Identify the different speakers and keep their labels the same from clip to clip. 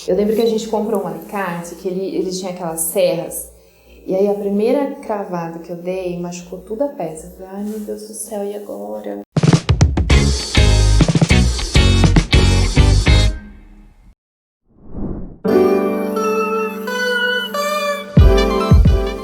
Speaker 1: Eu lembro que a gente comprou um alicate, que ele tinha aquelas serras, e aí a primeira cravada que eu dei machucou toda a peça. Eu falei, ai meu Deus do céu, e agora?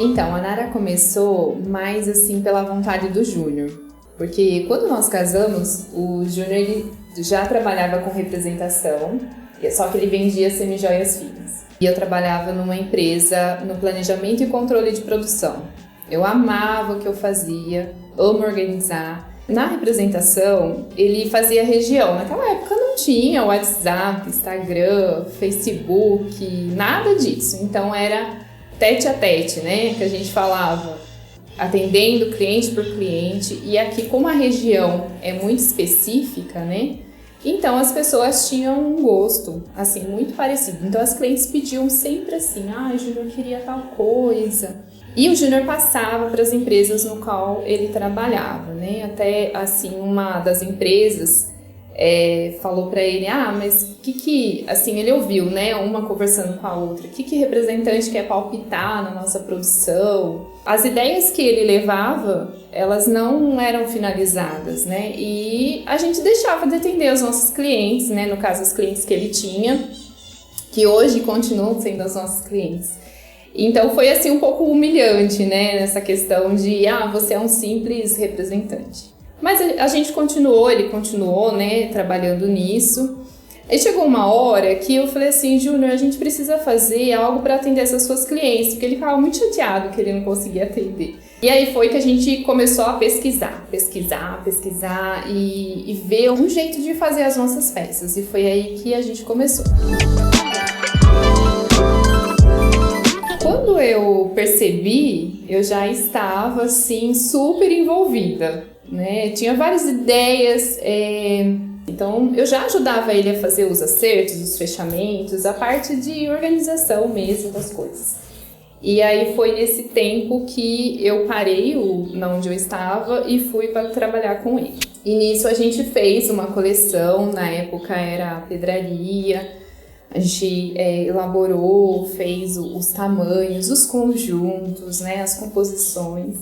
Speaker 1: Então, a Nara começou mais assim pela vontade do Júnior, porque quando nós casamos, o Júnior ele já trabalhava com representação, só que ele vendia semijoias finas. E eu trabalhava numa empresa no planejamento e controle de produção. Eu amava o que eu fazia, amo organizar. Na representação, ele fazia região. Naquela época não tinha WhatsApp, Instagram, Facebook, nada disso. Então era tete a tete, né, que a gente falava, atendendo cliente por cliente. E aqui, como a região é muito específica, né, então as pessoas tinham um gosto, assim, muito parecido. Então as clientes pediam sempre assim, ah, Júnior queria tal coisa. E o Júnior passava para as empresas no qual ele trabalhava, né, até assim, uma das empresas falou para ele, mas assim, ele ouviu, né, uma conversando com a outra, que representante quer palpitar na nossa produção? As ideias que ele levava, elas não eram finalizadas, né, e a gente deixava de atender os nossos clientes, né, no caso, os clientes que ele tinha, que hoje continuam sendo os nossos clientes. Então foi assim um pouco humilhante, né, nessa questão de, você é um simples representante. Mas a gente continuou, ele continuou, né, trabalhando nisso. Aí chegou uma hora que eu falei assim, Júnior, a gente precisa fazer algo para atender essas suas clientes, porque ele ficava muito chateado que ele não conseguia atender. E aí foi que a gente começou a pesquisar e ver um jeito de fazer as nossas peças. E foi aí que a gente começou. Quando eu percebi, eu já estava assim super envolvida, né? Tinha várias ideias, então eu já ajudava ele a fazer os acertos, os fechamentos, a parte de organização mesmo das coisas. E aí foi nesse tempo que eu parei onde eu estava e fui para trabalhar com ele. E nisso a gente fez uma coleção, na época era a pedraria. A gente elaborou, fez os tamanhos, os conjuntos, né, as composições.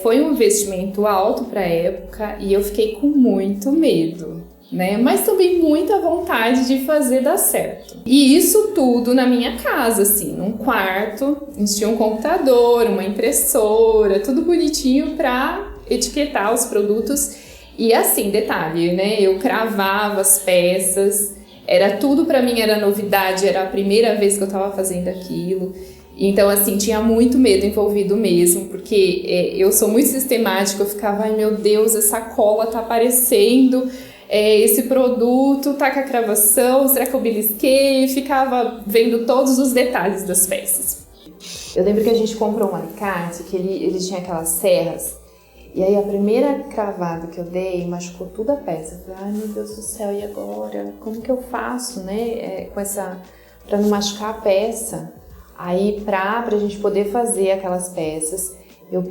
Speaker 1: Foi um investimento alto para a época e eu fiquei com muito medo, né, mas também muita vontade de fazer dar certo. E isso tudo na minha casa, assim, num quarto, a gente tinha um computador, uma impressora, tudo bonitinho para etiquetar os produtos. E assim, detalhe, né, eu cravava as peças. Era tudo para mim, era novidade, era a primeira vez que eu estava fazendo aquilo. Então, assim, tinha muito medo envolvido mesmo, porque eu sou muito sistemática, eu ficava, ai meu Deus, essa cola tá aparecendo, esse produto tá com a cravação, será que eu belisquei? Ficava vendo todos os detalhes das peças. Eu lembro que a gente comprou um alicate, que ele tinha aquelas serras, e aí a primeira cravada que eu dei machucou toda a peça. Eu falei, ai meu Deus do céu, e agora? Como que eu faço, né? Pra não machucar a peça. Aí pra gente poder fazer aquelas peças, eu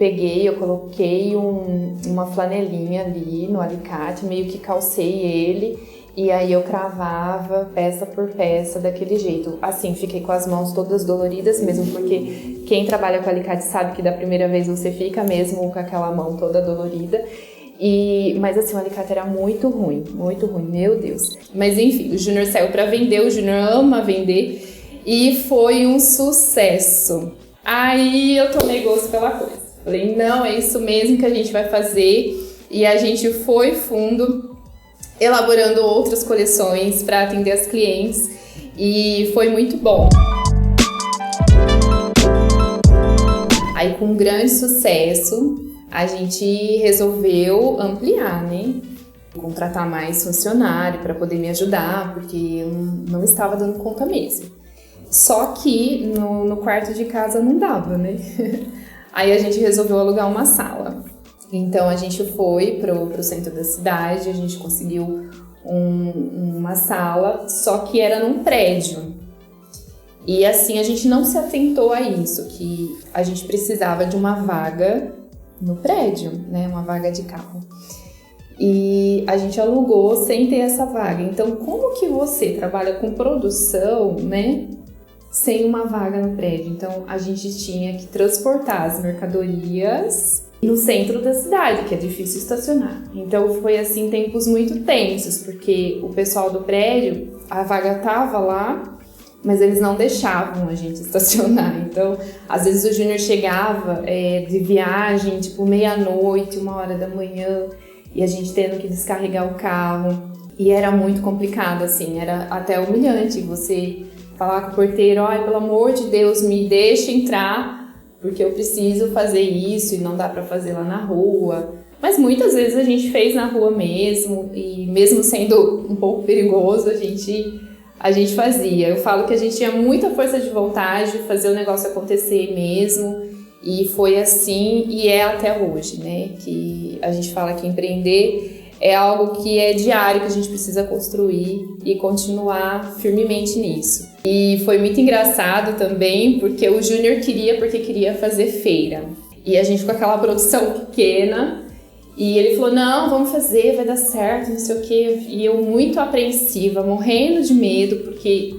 Speaker 1: coloquei uma flanelinha ali no alicate, meio que calcei ele. E aí eu cravava peça por peça daquele jeito. Assim, fiquei com as mãos todas doloridas mesmo, porque quem trabalha com alicate sabe que da primeira vez você fica mesmo com aquela mão toda dolorida. Mas assim, o alicate era muito ruim, meu Deus. Mas enfim, o Júnior saiu para vender, o Júnior ama vender e foi um sucesso. Aí eu tomei gosto pela coisa. Falei, não, é isso mesmo que a gente vai fazer. E a gente foi fundo, elaborando outras coleções para atender as clientes e foi muito bom. Aí, com grande sucesso, a gente resolveu ampliar, né? Contratar mais funcionário para poder me ajudar, porque eu não estava dando conta mesmo. Só que no quarto de casa não dava, né? Aí a gente resolveu alugar uma sala. Então a gente foi pro centro da cidade, a gente conseguiu uma sala, só que era num prédio. E assim, a gente não se atentou a isso, que a gente precisava de uma vaga no prédio, né? Uma vaga de carro. e a gente alugou sem ter essa vaga. Então, como que você trabalha com produção, né, sem uma vaga no prédio? Então, a gente tinha que transportar as mercadorias no centro da cidade, que é difícil estacionar. Então, foi assim, tempos muito tensos, porque o pessoal do prédio, a vaga tava lá, mas eles não deixavam a gente estacionar. Então, às vezes o Júnior chegava de viagem, tipo 00:00, 1h da manhã, e a gente tendo que descarregar o carro. E era muito complicado, assim, era até humilhante você falar com o porteiro: ai, pelo amor de Deus, me deixa entrar, porque eu preciso fazer isso e não dá pra fazer lá na rua. Mas muitas vezes a gente fez na rua mesmo, e mesmo sendo um pouco perigoso, a gente fazia. Eu falo que a gente tinha muita força de vontade de fazer o negócio acontecer mesmo, e foi assim, e é até hoje, né? Que a gente fala que empreender é algo que é diário, que a gente precisa construir e continuar firmemente nisso. E foi muito engraçado também, porque o Júnior queria fazer feira. E a gente com aquela produção pequena, e ele falou: não, vamos fazer, vai dar certo, não sei o quê. E eu muito apreensiva, morrendo de medo, porque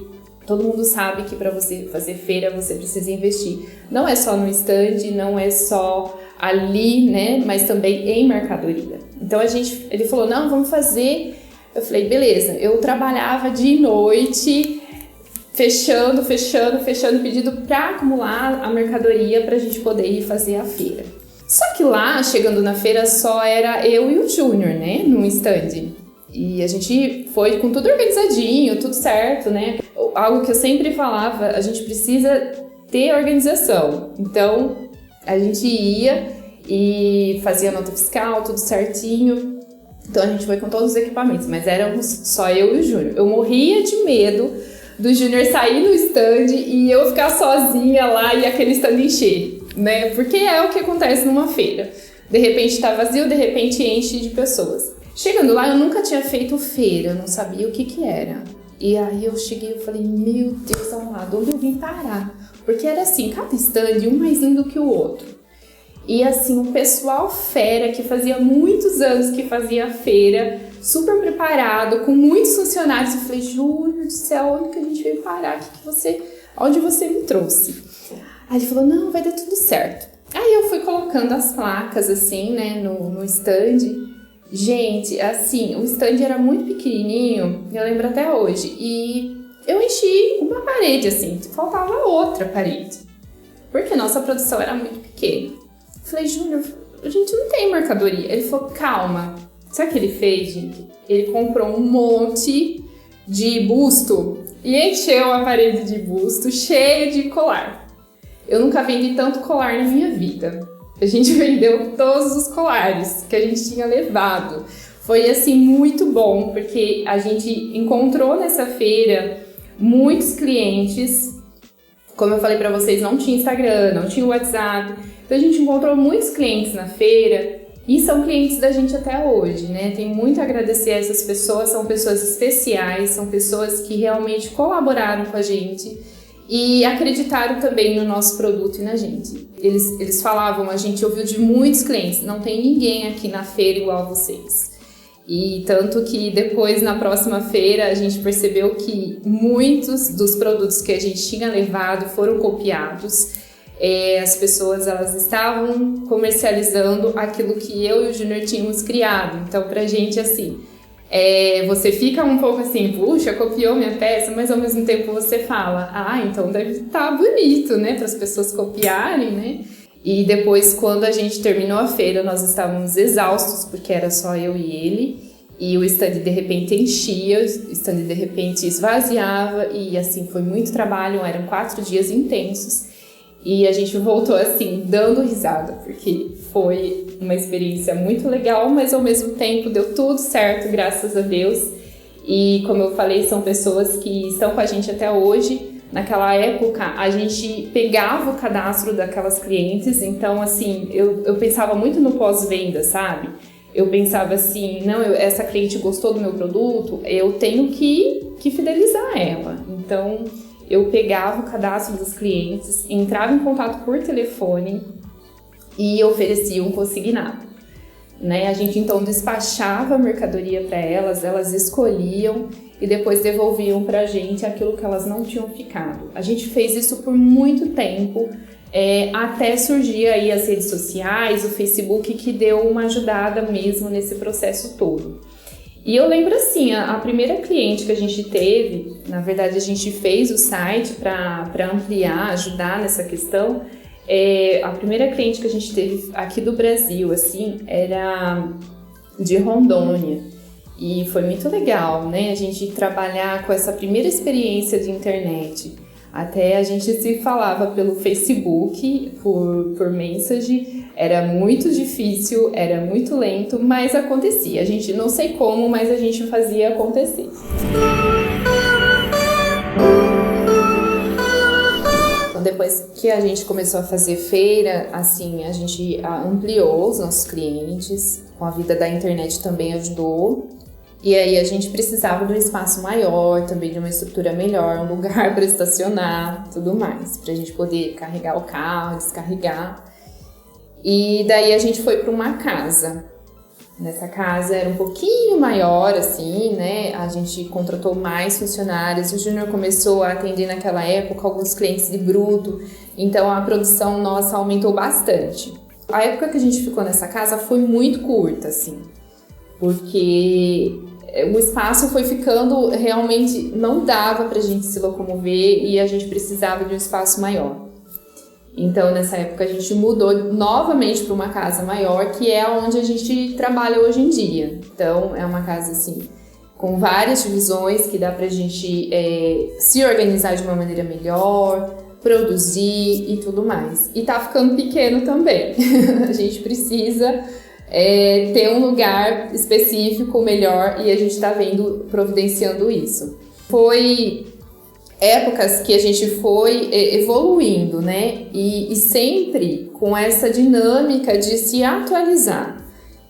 Speaker 1: todo mundo sabe que para você fazer feira você precisa investir. Não é só no stand, não é só ali, né? Mas também em mercadoria. Então ele falou: não, vamos fazer. Eu falei: beleza. Eu trabalhava de noite, fechando pedido para acumular a mercadoria para a gente poder ir fazer a feira. Só que lá, chegando na feira, só era eu e o Júnior, né? No stand. E a gente foi com tudo organizadinho, tudo certo, né? Algo que eu sempre falava: a gente precisa ter organização. Então, a gente ia e fazia nota fiscal, tudo certinho. Então, a gente foi com todos os equipamentos, mas éramos só eu e o Júnior. Eu morria de medo do Júnior sair no stand e eu ficar sozinha lá e aquele stand encher, né? Porque é o que acontece numa feira. De repente tá vazio, de repente enche de pessoas. Chegando lá, eu nunca tinha feito feira, eu não sabia o que era. E aí eu cheguei e falei: meu Deus amado, onde eu vim parar? Porque era assim, cada stand um mais lindo que o outro. E assim, um pessoal fera que fazia muitos anos que fazia feira, super preparado, com muitos funcionários. Eu falei: Júnior do céu, onde que a gente veio parar? Onde você me trouxe? Aí ele falou: não, vai dar tudo certo. Aí eu fui colocando as placas assim, né, no stand. Gente, assim, o stand era muito pequenininho, eu lembro até hoje, e eu enchi uma parede, assim, faltava outra parede, porque nossa produção era muito pequena. Falei: Júnior, a gente não tem mercadoria. Ele falou: calma. Sabe o que ele fez, gente? Ele comprou um monte de busto e encheu a parede de busto cheio de colar. Eu nunca vendi tanto colar na minha vida. A gente vendeu todos os colares que a gente tinha levado. Foi assim muito bom, porque a gente encontrou nessa feira muitos clientes. Como eu falei para vocês, não tinha Instagram, não tinha WhatsApp. Então a gente encontrou muitos clientes na feira e são clientes da gente até hoje, né? Tenho muito a agradecer a essas pessoas, são pessoas especiais, são pessoas que realmente colaboraram com a gente e acreditaram também no nosso produto e na gente. Eles falavam: a gente ouviu de muitos clientes, não tem ninguém aqui na feira igual a vocês. E tanto que depois, na próxima feira, a gente percebeu que muitos dos produtos que a gente tinha levado foram copiados. As pessoas, elas estavam comercializando aquilo que eu e o Júnior tínhamos criado. Então, pra gente, assim, você fica um pouco assim: puxa, copiou minha peça, mas ao mesmo tempo você fala: ah, então deve estar bonito, né, para as pessoas copiarem, né? E depois, quando a gente terminou a feira, nós estávamos exaustos, porque era só eu e ele, e o stand de repente enchia, o stand de repente esvaziava, e assim, foi muito trabalho, eram 4 dias intensos, e a gente voltou assim, dando risada, porque foi uma experiência muito legal, mas ao mesmo tempo deu tudo certo, graças a Deus. E como eu falei, são pessoas que estão com a gente até hoje. Naquela época, a gente pegava o cadastro daquelas clientes, então assim, eu pensava muito no pós-venda, sabe? Eu pensava assim: não, essa cliente gostou do meu produto, eu tenho que fidelizar ela. Então, eu pegava o cadastro dos clientes, entrava em contato por telefone e oferecia um consignado. né? A gente então despachava a mercadoria para elas, elas escolhiam e depois devolviam para a gente aquilo que elas não tinham ficado. A gente fez isso por muito tempo, até surgir aí as redes sociais, o Facebook, que deu uma ajudada mesmo nesse processo todo. E eu lembro assim, a primeira cliente que a gente teve, na verdade a gente fez o site para ampliar, ajudar nessa questão. A primeira cliente que a gente teve aqui do Brasil, assim, era de Rondônia. E foi muito legal, né? A gente trabalhar com essa primeira experiência de internet. Até a gente se falava pelo Facebook, por message. Era muito difícil, era muito lento, mas acontecia. A gente não sei como, mas a gente fazia acontecer. Então, depois que a gente começou a fazer feira, assim, a gente ampliou os nossos clientes. Com a vida da internet também ajudou. E aí a gente precisava de um espaço maior, também de uma estrutura melhor, um lugar para estacionar, tudo mais, para a gente poder carregar o carro, descarregar. E daí a gente foi para uma casa. Nessa casa era um pouquinho maior, assim, né? A gente contratou mais funcionários. O Júnior começou a atender naquela época alguns clientes de bruto, então a produção nossa aumentou bastante. A época que a gente ficou nessa casa foi muito curta, assim, porque o espaço foi ficando, realmente não dava pra gente se locomover e a gente precisava de um espaço maior. Então, nessa época, a gente mudou novamente para uma casa maior, que é onde a gente trabalha hoje em dia. Então, é uma casa, assim, com várias divisões que dá pra gente se organizar de uma maneira melhor, produzir e tudo mais. E tá ficando pequeno também. A gente precisa ter um lugar específico melhor e a gente está providenciando isso. Foi épocas que a gente foi evoluindo, né? E sempre com essa dinâmica de se atualizar.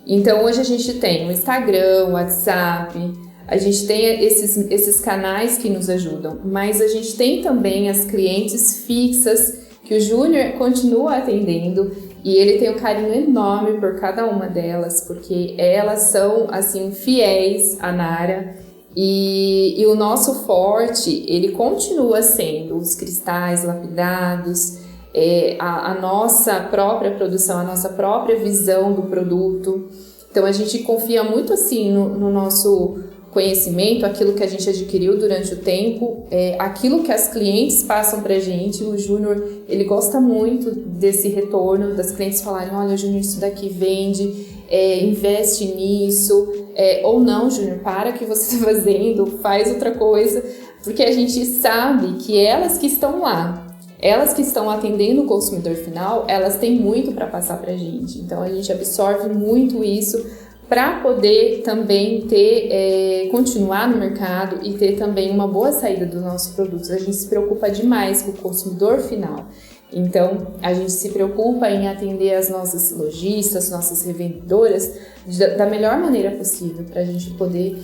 Speaker 1: Então hoje a gente tem o Instagram, o WhatsApp, a gente tem esses canais que nos ajudam, mas a gente tem também as clientes fixas que o Júnior continua atendendo. E ele tem um carinho enorme por cada uma delas, porque elas são, assim, fiéis à Nara. E o nosso forte, ele continua sendo os cristais lapidados, a nossa própria produção, a nossa própria visão do produto. Então, a gente confia muito, assim, no nosso conhecimento, aquilo que a gente adquiriu durante o tempo, aquilo que as clientes passam pra gente. O Júnior, ele gosta muito desse retorno, das clientes falarem, olha, Júnior, isso daqui vende, investe nisso, ou não, Júnior, para o que você está fazendo, faz outra coisa, porque a gente sabe que elas que estão lá, elas que estão atendendo o consumidor final, elas têm muito para passar pra gente. Então, a gente absorve muito isso para poder também continuar no mercado e ter também uma boa saída dos nossos produtos. A gente se preocupa demais com o consumidor final. Então, a gente se preocupa em atender as nossas lojistas, nossas revendedoras da melhor maneira possível, para a gente poder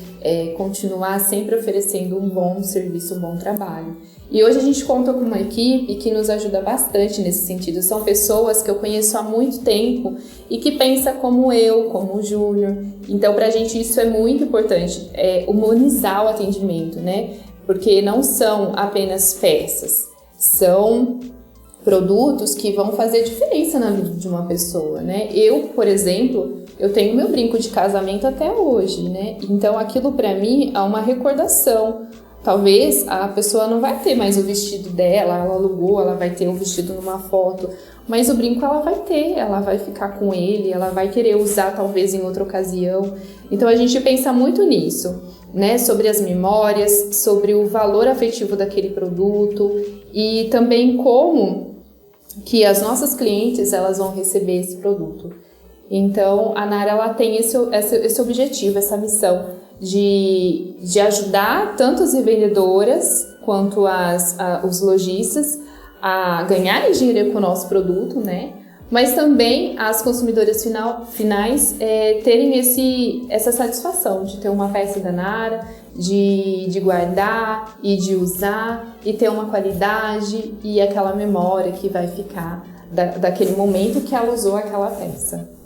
Speaker 1: continuar sempre oferecendo um bom serviço, um bom trabalho. E hoje a gente conta com uma equipe que nos ajuda bastante nesse sentido. São pessoas que eu conheço há muito tempo e que pensam como eu, como o Júnior. Então, pra gente isso é muito importante, humanizar o atendimento, né? Porque não são apenas peças, são produtos que vão fazer diferença na vida de uma pessoa, né? Eu, por exemplo, eu tenho meu brinco de casamento até hoje, né? Então, aquilo pra mim é uma recordação. Talvez a pessoa não vai ter mais o vestido dela, ela alugou, ela vai ter o vestido numa foto, mas o brinco ela vai ter, ela vai ficar com ele, ela vai querer usar talvez em outra ocasião. Então a gente pensa muito nisso, né? Sobre as memórias, sobre o valor afetivo daquele produto e também como que as nossas clientes elas vão receber esse produto. Então a Nara ela tem esse objetivo, essa missão de ajudar tanto as revendedoras quanto os lojistas a ganharem dinheiro com o nosso produto, né? Mas também as consumidoras finais terem essa satisfação de ter uma peça da Nara, de guardar e de usar e ter uma qualidade e aquela memória que vai ficar daquele momento que ela usou aquela peça.